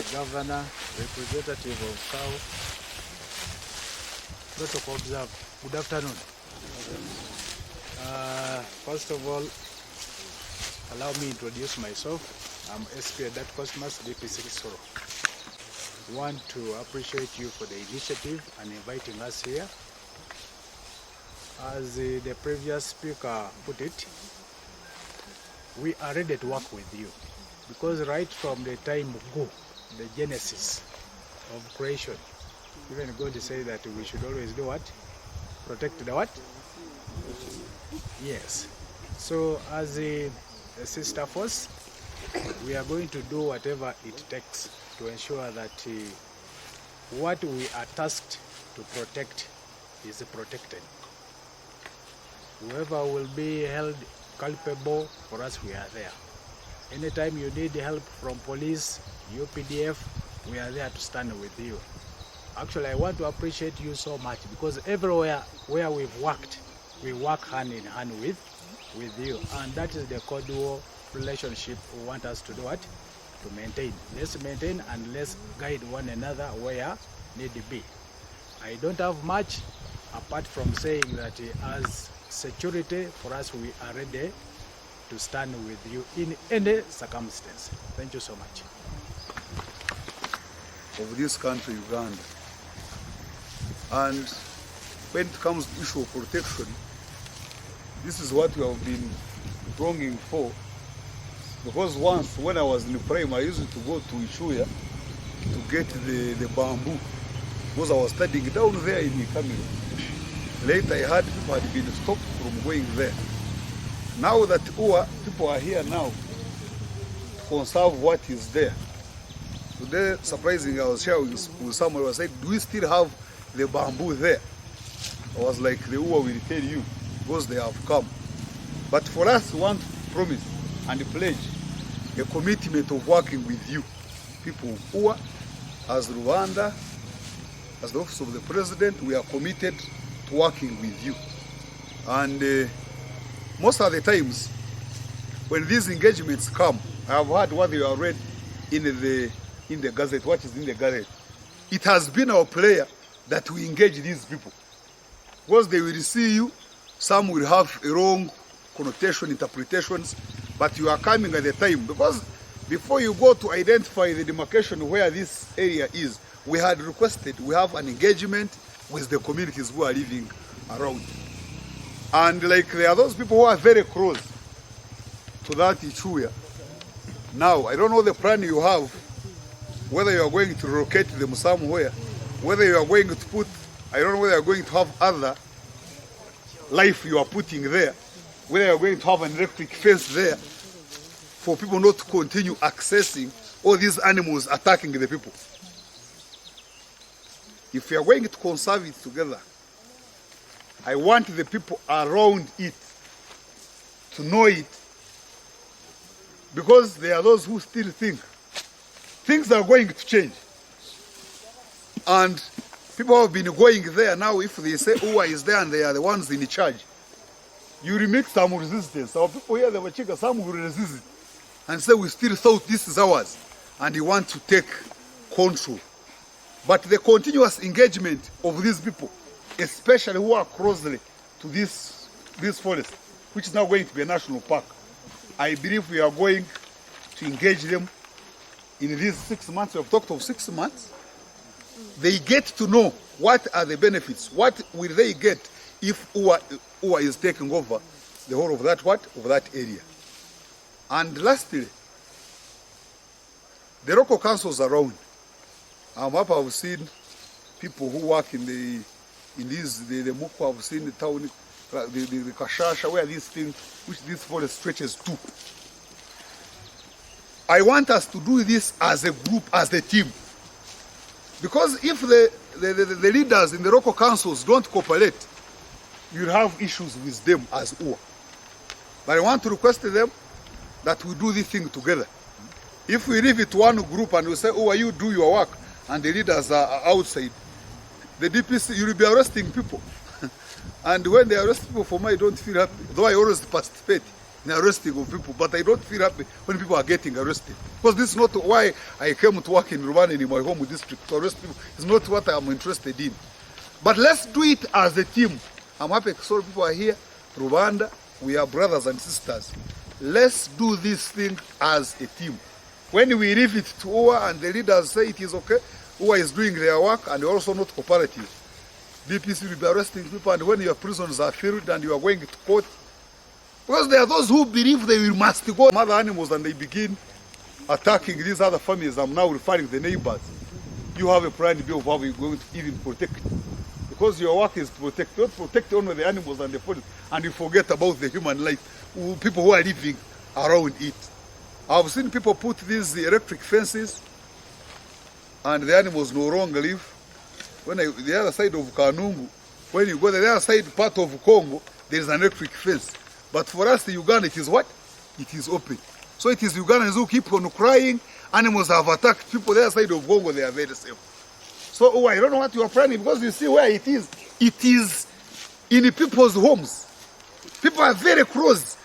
the governor, representative of South, protocol observe. Good afternoon. First of all, allow me to introduce myself. I'm Ecyuya DPC. Want to appreciate you for the initiative and inviting us here. As the previous speaker put it, we are ready to work with you, because right from the time go, the genesis of creation, even God say that we should always do what? Protect the what? Yes. So as a sister force, we are going to do whatever it takes to ensure that what we are tasked to protect is protected. Whoever will be held culpable, for us we are there. Anytime you need help from police, UPDF, we are there to stand with you. Actually, I want to appreciate you so much, because everywhere where we've worked, we work hand in hand with you, and that is the cordial relationship we want us to do what? To maintain. Let's maintain and let's guide one another where need to be. I don't have much apart from saying that as security, for us we are ready to stand with you in any circumstance. Thank you so much. Of this country, Uganda. And when it comes to issue of protection, this is what we have been longing for. Because once, when I was in the prime, I used to go to Ecyuya to get the bamboo, because I was studying down there in the Cameroon. Later, I heard people had been stopped from going there. Now that people are here now to conserve what is there. Today, surprisingly, I was sharing with someone who was saying, do we still have the bamboo there? I was like, the UA will tell you, because they have come. But for us, we want to promise and pledge a commitment of working with you, people of UA, as Rwanda, as the Office of the President, we are committed to working with you. And most of the times, when these engagements come, I have heard what you have read in the Gazette, what is in the Gazette. It has been our prayer that we engage these people. Because they will see you, some will have a wrong connotation, interpretations, but you are coming at the time. Because before you go to identify the demarcation where this area is, we had requested, we have an engagement with the communities who are living around. And like there are those people who are very close to that Ecyuya. Now, I don't know the plan you have, whether you are going to relocate them somewhere, whether you are going to put, I don't know whether you are going to have other life you are putting there, whether you are going to have an electric fence there for people not to continue accessing all these animals attacking the people. If you are going to conserve it together, I want the people around it to know it, because there are those who still think things are going to change. And people have been going there now. If they say UA is there and they are the ones in charge, you will meet some resistance. Our people here, the Wachika, some will resist it and say we still thought this is ours, and they want to take control. But the continuous engagement of these people, especially who are closely to this forest, which is now going to be a national park, I believe we are going to engage them in these 6 months. We have talked of 6 months. They get to know what are the benefits, what will they get if UA is taking over the whole of that of that area. And lastly, the local councils around. I've seen people who work in the Muku. I've seen the town, the Kashasha, where these things, which this forest stretches to. I want us to do this as a group, as a team. Because if the leaders in the local councils don't cooperate, you'll have issues with them as UA. But I want to request to them that we do this thing together. If we leave it to one group and we say, UA, you do your work, and the leaders are outside, the DPC, you will be arresting people. And when they arrest people for me, I don't feel happy. Though I always participate in arresting of people, but I don't feel happy when people are getting arrested. Because this is not why I came to work in Rwanda in my home district, to arrest people. It's not what I'm interested in. But let's do it as a team. I'm happy so people are here. Rwanda, we are brothers and sisters. Let's do this thing as a team. When we leave it to UWA and the leaders say it is okay, UWA is doing their work and they're also not cooperative. DPC will be arresting people, and when your prisons are filled and you are going to court, because there are those who believe they must go other animals and they begin attacking these other families. I'm now referring to the neighbors. You have a plan B of how we're going to even protect. Because your work is to protect, not protect only the animals and the forest, and you forget about the human life, people who are living around it. I've seen people put these electric fences and the animals no longer live. When the other side of Kanungu, when you go to the other side part of Congo, there is an electric fence. But for us, the Uganda, it is what? It is open. So it is Ugandans who keep on crying. Animals have attacked people. The other side of Congo, they are very safe. So I don't know what you are planning, because you see where it is. It is in people's homes. People are very close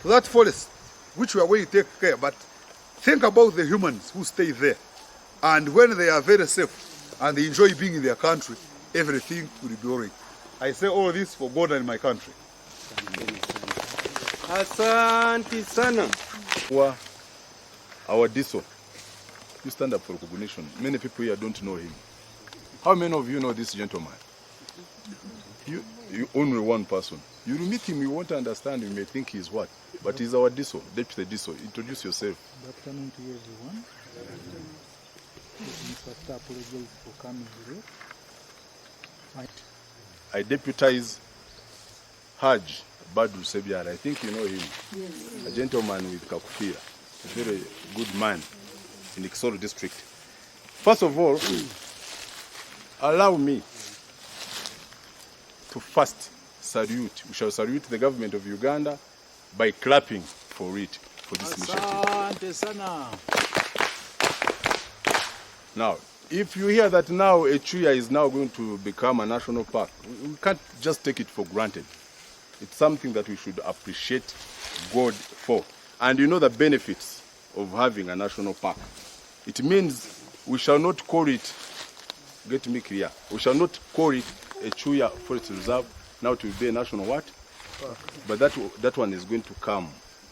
to that forest, which we are going to take care. But think about the humans who stay there. And when they are very safe and they enjoy being in their country, everything will be all right. I say all this for God and my country. Asante sana. Our Diso, you stand up for recognition. Many people here don't know him. How many of you know this gentleman? You only one person. You will meet him, you won't understand, you may think he's what? But he's our Diso, Deputy Diso. Introduce yourself. Good afternoon to everyone. First, I apologize for coming here. I deputize Haj Badu Sebiara. I think you know him. Yes. A gentleman with Kakufira. A very good man in the Kisoro district. First of all, allow me to first salute. We shall salute the government of Uganda by clapping for it, for this initiative. Now, if you hear that now Ecyuya is now going to become a national park, we can't just take it for granted. It's something that we should appreciate God for. And you know the benefits of having a national park. It means we shall not call it, get me clear, we shall not call it Ecyuya Forest Reserve, now to be a national what? Park. But that one is going to come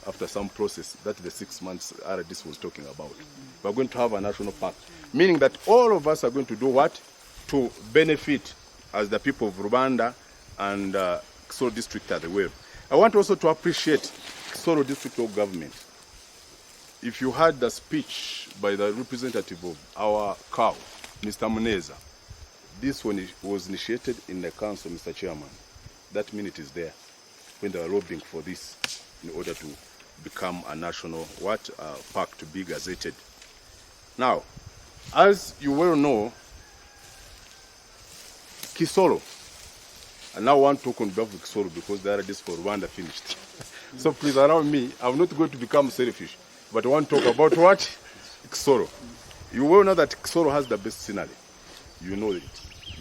after some process that the 6 months RDS was talking about. We're going to have a national park, meaning that all of us are going to do what? To benefit as the people of Rwanda and Kisoro district as well. I want also to appreciate Kisoro district of government. If you heard the speech by the representative of our cow, Mr. Muneza, this one was initiated in the council, Mr. Chairman. That minute is there when they were lobbying for this in order to become a national park to be gazetted. Now, as you well know, Kisoro, I now want to talk on behalf of Kisoro because the RDS for Rwanda finished. So please allow me, I'm not going to become selfish, but I want to talk about what? Kisoro. You well know that Kisoro has the best scenery. You know it.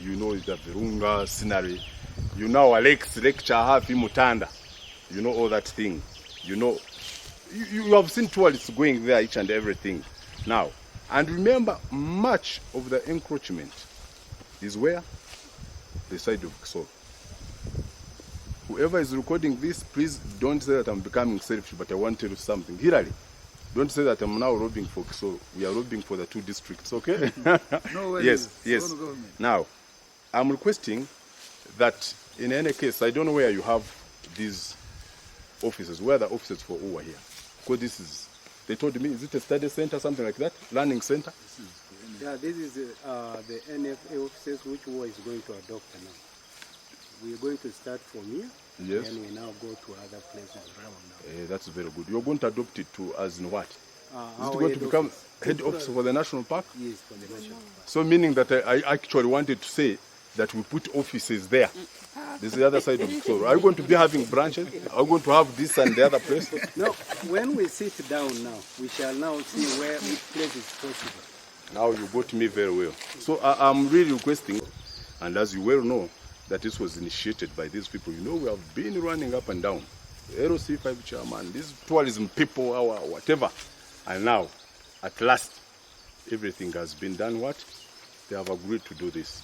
You know the Virunga scenery. You know our lakes, Lake Chahafi, Mutanda. You know all that thing. You know, you have seen tourists going there, each and everything. Now, and remember, much of the encroachment is where? The side of Kisoro. Whoever is recording this, please don't say that I'm becoming selfish, but I want to tell you something. Hilary, don't say that I'm now robbing for Kisoro. We are robbing for the two districts, okay? No, yes. Now, I'm requesting that in any case, I don't know where you have these offices, where are the offices for UWA here? Because this is, they told me, is it a study center, something like that? Learning center? Yeah, this is the NFA offices which UWA is going to adopt now. We are going to start from here, yes, and we now go to other places around now. That's very good. You're going to adopt it to as in what? Is it Our going to become office. head office for the national park? Yes, for the national park. So meaning that I actually wanted to say that we put offices there. This is the other side of the story. Are you going to be having branches? Are you going to have this and the other place? No, when we sit down now, we shall now see where each place is possible. Now you got me very well. So I'm really requesting, and as you well know, that this was initiated by these people. You know, we have been running up and down LC5 chairman, these tourism people, our whatever. And now, at last, everything has been done what? They have agreed to do this.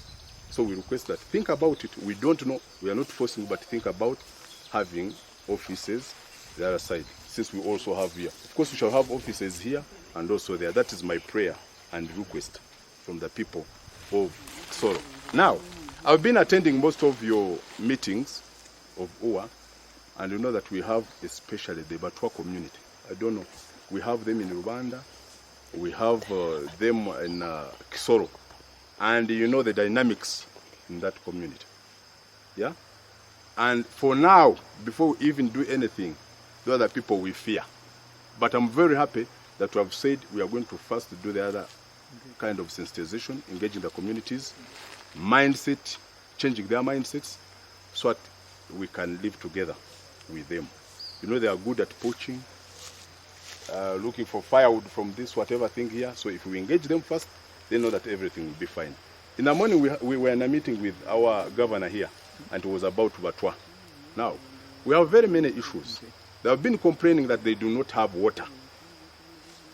So we request that, think about it. We don't know, we are not forcing, but think about having offices the other side, since we also have here. Of course, we shall have offices here and also there. That is my prayer and request from the people of Kisoro. Now, I've been attending most of your meetings of UA, and you know that we have especially the Batwa community. I don't know, we have them in Rwanda, we have them in Kisoro, and you know the dynamics in that community. Yeah? And for now, before we even do anything, the other people we fear. But I'm very happy that we have said we are going to first do the other kind of sensitization, engaging the communities, mindset, changing their mindsets, so that we can live together with them. You know, they are good at poaching, looking for firewood from this whatever thing here. So if we engage them first, they know that everything will be fine. In the morning, we were in a meeting with our governor here, and it was about Batwa. Now, we have very many issues. They have been complaining that they do not have water.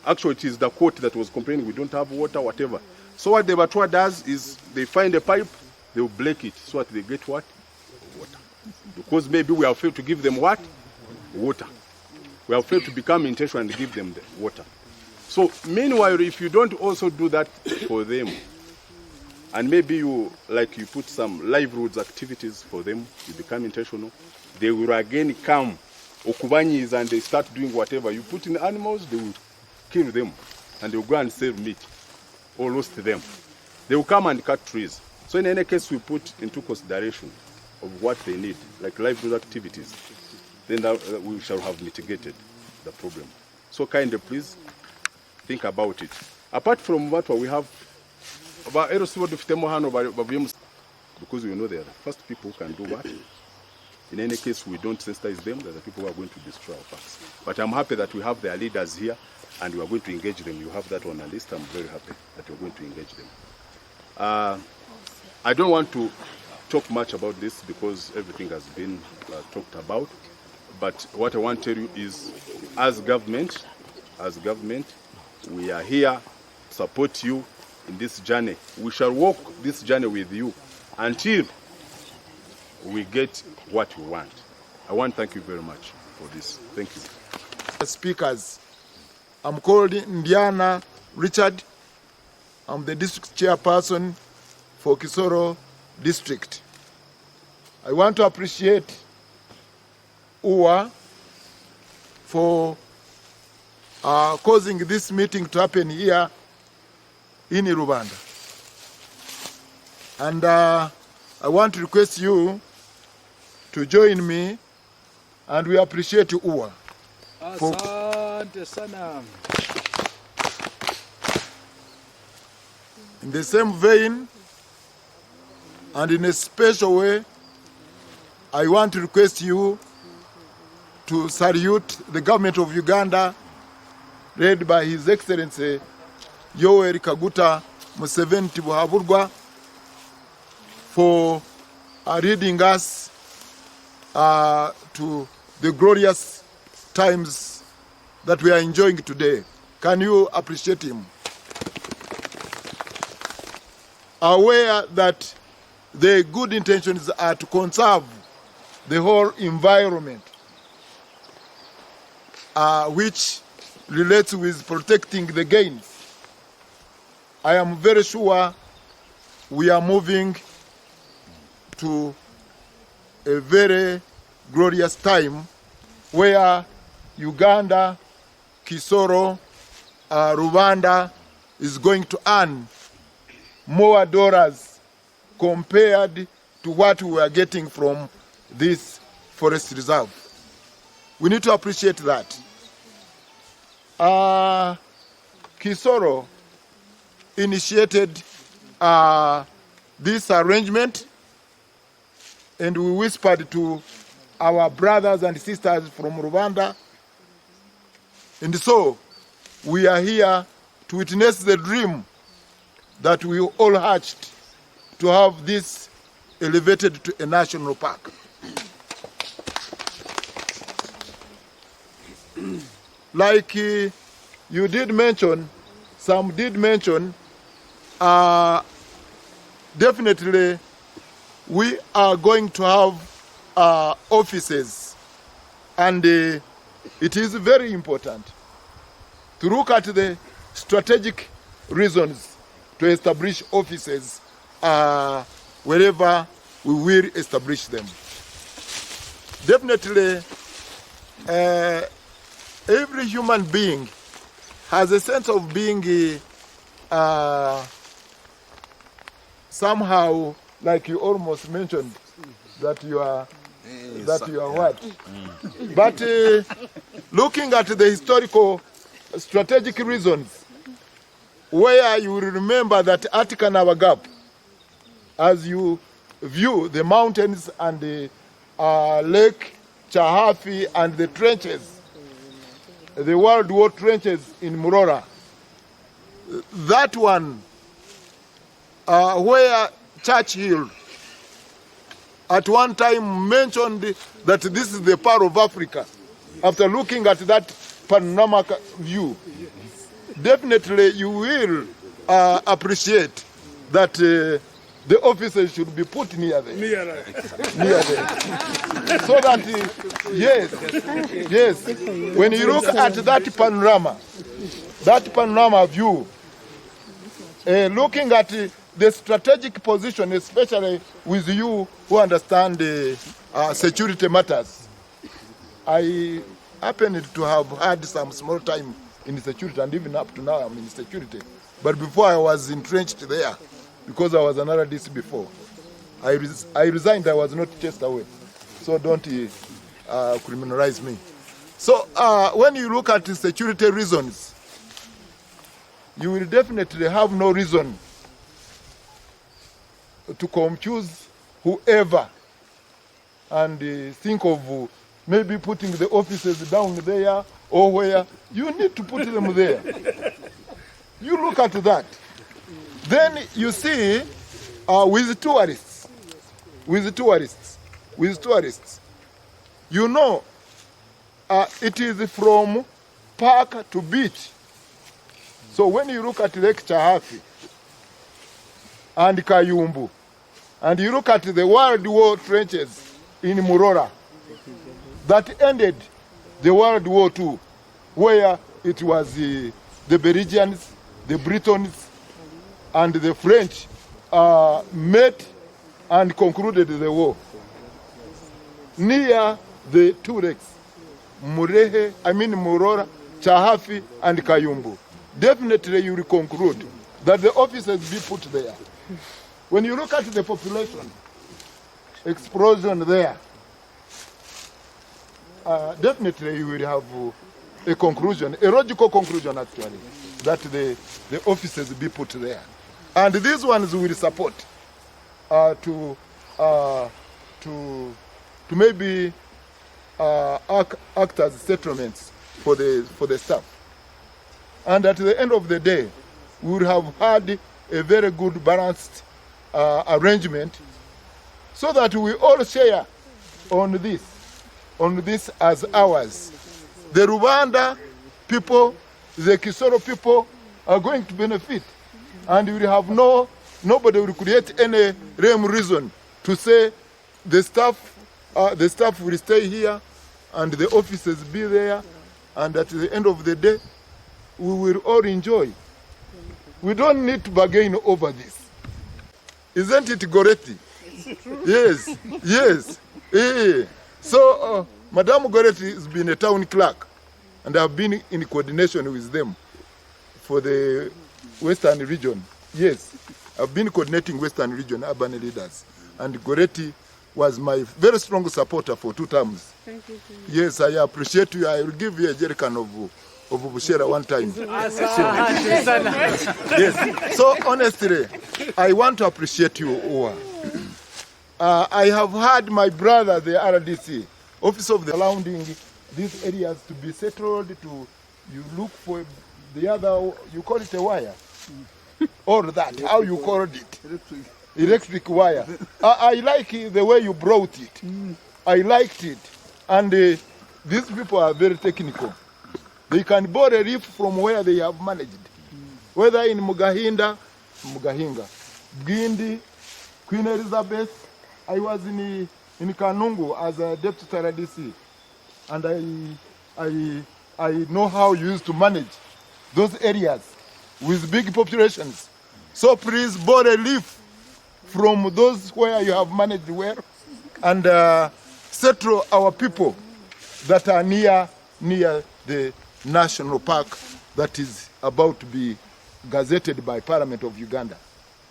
Actually, it is the court that was complaining we don't have water, whatever. So what the Batwa does is they find a pipe, they will break it, so that they get what? Water. Because maybe we have failed to give them what? Water. We have failed to become intentional and give them the water. So meanwhile, if you don't also do that for them, and maybe you put some livelihoods activities for them, you become intentional, they will again come, Okubanyis, and they start doing whatever. You put in animals, they will kill them, and they will go and sell meat, or roast them. They will come and cut trees. So in any case, we put into consideration of what they need, like livelihood activities, then we shall have mitigated the problem. So kindly, please, think about it. Apart from what we have, because we know they are the first people who can do what. In any case, we don't sensitize them, that the people who are going to destroy our parks. But I'm happy that we have their leaders here, and we are going to engage them. You have that on a list. I'm very happy that you're going to engage them. I don't want to talk much about this because everything has been talked about. But what I want to tell you is, as government, we are here to support you in this journey. We shall walk this journey with you until we get what we want. I want to thank you very much for this. Thank you. Speakers, I'm called Indiana Richard. I'm the district chairperson for Kisoro district. I want to appreciate UA for causing this meeting to happen here in Rwanda. And I want to request you to join me, and we appreciate UA. Asante sana. In the same vein, and in a special way, I want to request you to salute the government of Uganda, led by His Excellency Yoweri Kaguta Museveni Tibuhaburwa, for leading us to the glorious times that we are enjoying today. Can you appreciate him? Aware that the good intentions are to conserve the whole environment, which relates with protecting the gains. I am very sure we are moving to a very glorious time where Uganda, Kisoro, Rwanda is going to earn more dollars compared to what we are getting from this forest reserve. We need to appreciate that. Kisoro initiated this arrangement, and we whispered to our brothers and sisters from Rwanda. And so we are here to witness the dream that we all hatched to have this elevated to a national park. like you did mention, some did mention, definitely we are going to have offices, and it is very important to look at the strategic reasons to establish offices wherever we will establish them. Definitely, every human being has a sense of being somehow, like you almost mentioned, that you are what? But looking at the historical strategic reasons, where you will remember that at Kanava Gap, as you view the mountains and the Lake Chahafi and the trenches, the World War trenches in Murora, that one where Churchill at one time mentioned that this is the Pearl of Africa, after looking at that panoramic view, definitely you will appreciate that the officers should be put near there. Near there. So that, yes, when you look at that panorama view, looking at the strategic position, especially with you who understand security matters, I happened to have had some small time in security, and even up to now I'm in security. But before I was entrenched there, because I was an RDC before. I resigned, I was not chased away. So don't criminalize me. So when you look at the security reasons, you will definitely have no reason to confuse whoever and think of maybe putting the officers down there or where. You need to put them there. You look at that. Then you see with tourists, you know, it is from park to beach. So when you look at Lake Chahafi and Kayumbu, and you look at the World War trenches in Murora, that ended the World War II, where it was the Belgians, the Britons, and the French met and concluded the war. Near the two lakes, Murora, Chahafi, and Kayumbu. Definitely you will conclude that the officers be put there. When you look at the population explosion there, definitely you will have a conclusion, a logical conclusion actually, that the officers be put there. And these ones will support to maybe act as settlements for the staff. And at the end of the day, we will have had a very good balanced arrangement, so that we all share on this as ours. The Rwanda people, the Kisoro people are going to benefit. And we will have nobody will create any lame reason to say the staff will stay here and the officers be there, and at the end of the day, we will all enjoy. We don't need to bargain over this. Isn't it, Goretti? Yes, yes. So, Madame Goretti has been a town clerk, and I've been in coordination with them for the Western region. Yes, I've been coordinating Western region urban leaders, and Goretti was my very strong supporter for 2 terms. Thank you. Yes, I appreciate you. I will give you a jerrycan of Bushera one time. Yes. So honestly, I want to appreciate you, Owa. I have had my brother, the RDC, Office of the Surrounding these areas to be settled, to you look for the other, you call it a wire? Or that, how you called it? Electric wire. I like the way you brought it. I liked it. And these people are very technical. They can borrow relief from where they have managed. Whether in Mugahinga, Gindi, Queen Elizabeth. I was in Kanungu as a deputy RDC, and I know how you used to manage those areas with big populations. So please borrow relief from those where you have managed well, and settle our people that are near the national park that is about to be gazetted by Parliament of Uganda.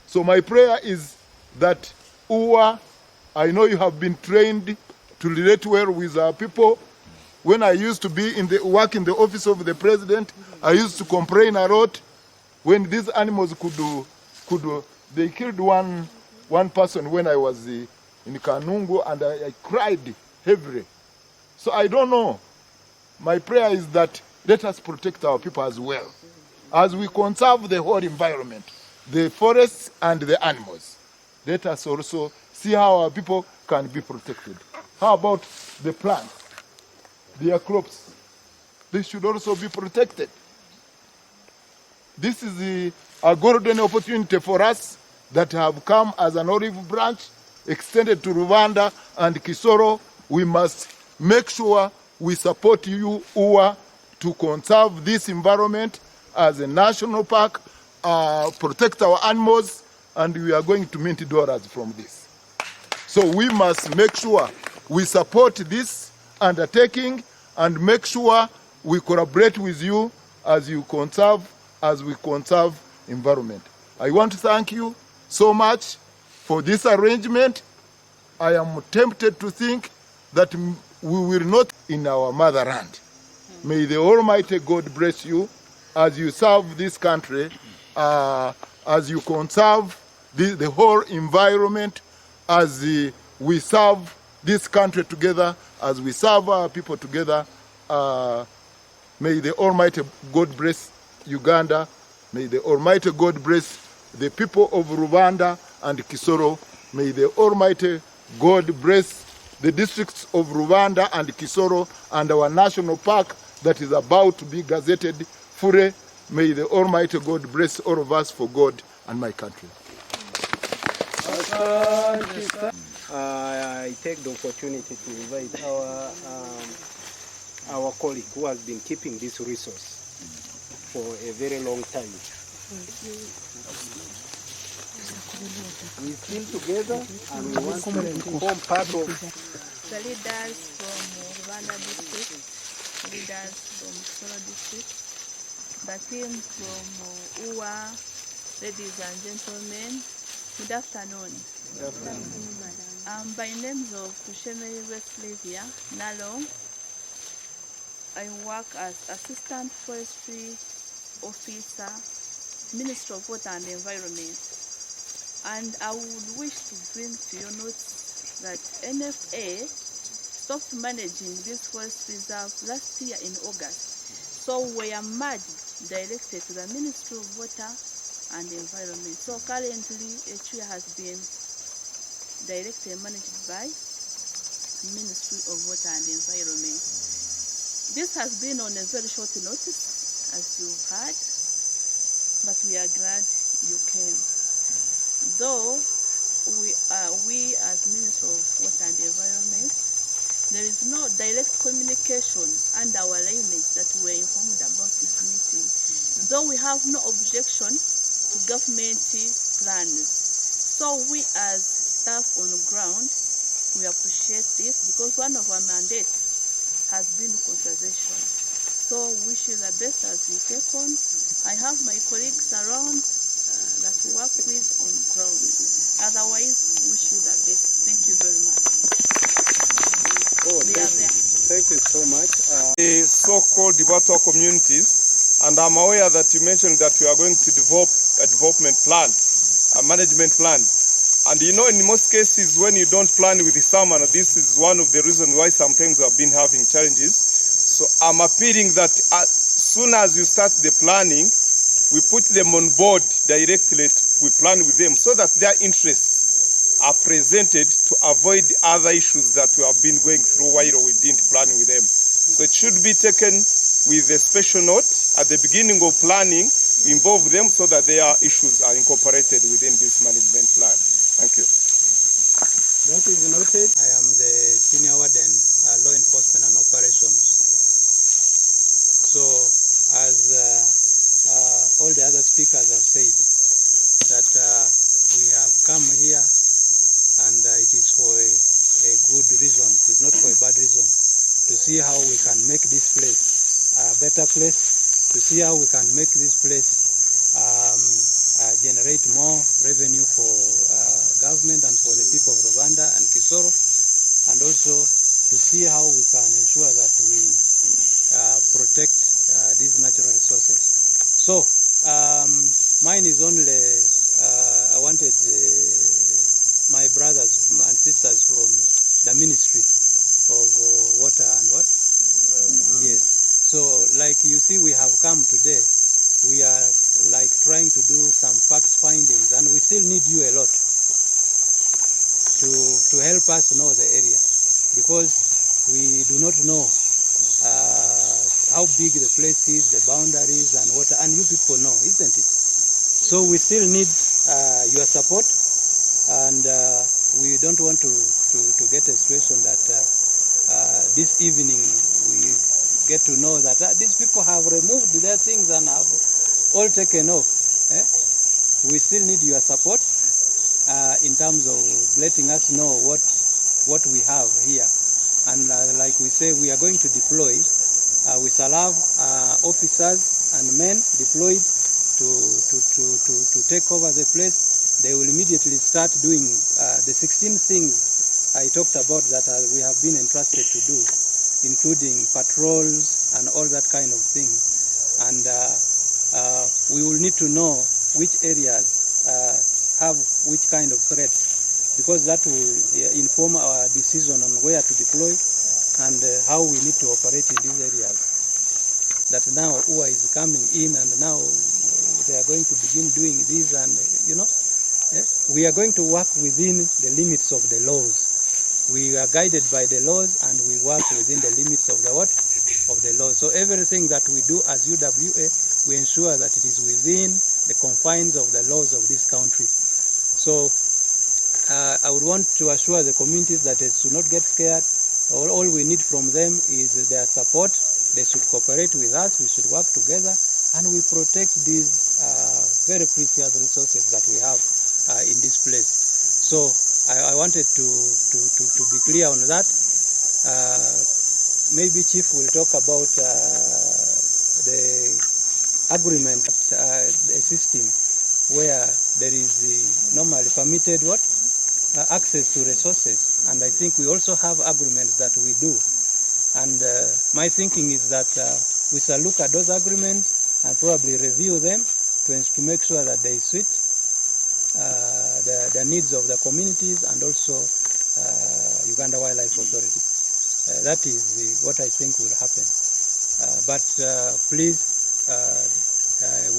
So my prayer is that UWA, I know you have been trained to relate well with our people. When I used to be work in the office of the president, I used to complain a lot when these animals they killed one person when I was in Kanungu, and I cried heavily. So I don't know. My prayer is that let us protect our people as well, as we conserve the whole environment, the forests and the animals. Let us also see how our people can be protected. How about the plants, their crops? They should also be protected. This is a golden opportunity for us that have come as an olive branch extended to Rwanda and Kisoro. We must make sure we support you, UWA, to conserve this environment as a national park, protect our animals, and we are going to mint dollars from this. So we must make sure we support this undertaking and make sure we collaborate with you as we conserve environment. I want to thank you so much for this arrangement. I am tempted to think that we will not in our motherland. May the Almighty God bless you as you serve this country, as you conserve the whole environment, as we serve this country together, as we serve our people together. May the Almighty God bless Uganda. May the Almighty God bless the people of Rwanda and Kisoro. May the Almighty God bless the districts of Rwanda and Kisoro and our national park that is about to be gazetted fully. May the Almighty God bless all of us for God and my country. I take the opportunity to invite our colleague who has been keeping this resource for a very long time. We still together and we want to form part of the leaders from Rwanda district, leaders from Solo district, the team from UWA, ladies and gentlemen, good afternoon. By names of Kushemeri Westlevia Nalo, I work as Assistant Forestry Officer, Ministry of Water and Environment. And I would wish to bring to your notice that NFA stopped managing this forest reserve last year in August. So we are directed to the Ministry of Water and Environment. So currently, Ecyuya has been directly managed by Ministry of Water and Environment. This has been on a very short notice, as you heard, but we are glad you came. Though we as Minister of Water and Environment, there is no direct communication under our lineage that we are informed about this meeting. Though we have no objection to government plans. So we as staff on the ground, we appreciate this because one of our mandates has been conservation. So wish you the best as we take on. I have my colleagues around that we work with on ground. Otherwise, wish you the best. Thank you very much. Thank you so much. The so-called developed communities, and I'm aware that you mentioned that we are going to develop a development plan, a management plan. And you know, in most cases, when you don't plan with someone, this is one of the reasons why sometimes we have been having challenges. So I'm appealing that as soon as you start the planning, we put them on board directly, we plan with them so that their interests are presented to avoid other issues that we have been going through while we didn't plan with them. So it should be taken with a special note at the beginning of planning, involve them so that their issues are incorporated within this management plan. Thank you. That is noted. I am the Senior Warden, Law Enforcement and Operations. So, as all the other speakers have said, that we have come here and it is for a good reason. It is not for a bad reason. To see how we can make this place a better place, to see how we can make this place generate more revenue for government and for the people of Rwanda and Kisoro, and also to see how we can ensure that we protect these natural resources. So mine is only, I wanted my brothers and sisters from the Ministry of Water and what? Yes. So like you see, we have come today. We are like trying to do some fact findings, and we still need you a lot to help us know the area, because we do not know how big the place is, the boundaries and what, and you people know, isn't it? So we still need your support, and we don't want to get a situation that this evening we get to know that these people have removed their things and have all taken off. We still need your support in terms of letting us know what we have here. And like we say, we are going to deploy. We shall have officers and men deployed to take over the place. They will immediately start doing the 16 things I talked about that we have been entrusted to do, including patrols and all that kind of thing. And we will need to know which areas have which kind of threats, because that will inform our decision on where to deploy and how we need to operate in these areas. That now UA is coming in and now they are going to begin doing this, and we are going to work within the limits of the laws. We are guided by the laws and we work within the limits of the what? Of the laws. So everything that we do as UWA, we ensure that it is within the confines of the laws of this country. So I would want to assure the communities that they should not get scared. All we need from them is their support. They should cooperate with us. We should work together, and we protect these very precious resources that we have in this place. So I wanted to be clear on that. Maybe Chief will talk about the agreement, a system where there is normally permitted what? Access to resources. And I think we also have agreements that we do. And my thinking is that we shall look at those agreements and probably review them to make sure that they suit the needs of the communities and also Uganda Wildlife Authority. That is what I think will happen. But please,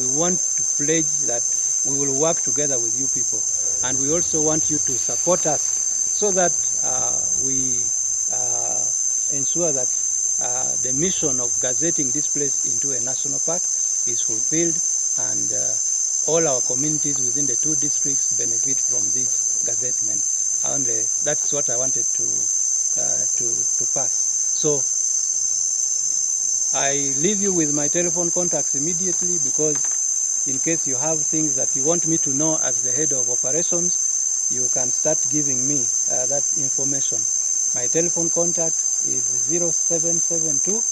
we want to pledge that we will work together with you people. And we also want you to support us so that we ensure that the mission of gazetting this place into a national park is fulfilled, and all our communities within the 2 districts benefit from this gazettement. And that's what I wanted to pass. So I leave you with my telephone contacts immediately, because in case you have things that you want me to know as the head of operations, you can start giving me that information. My telephone contact is 0772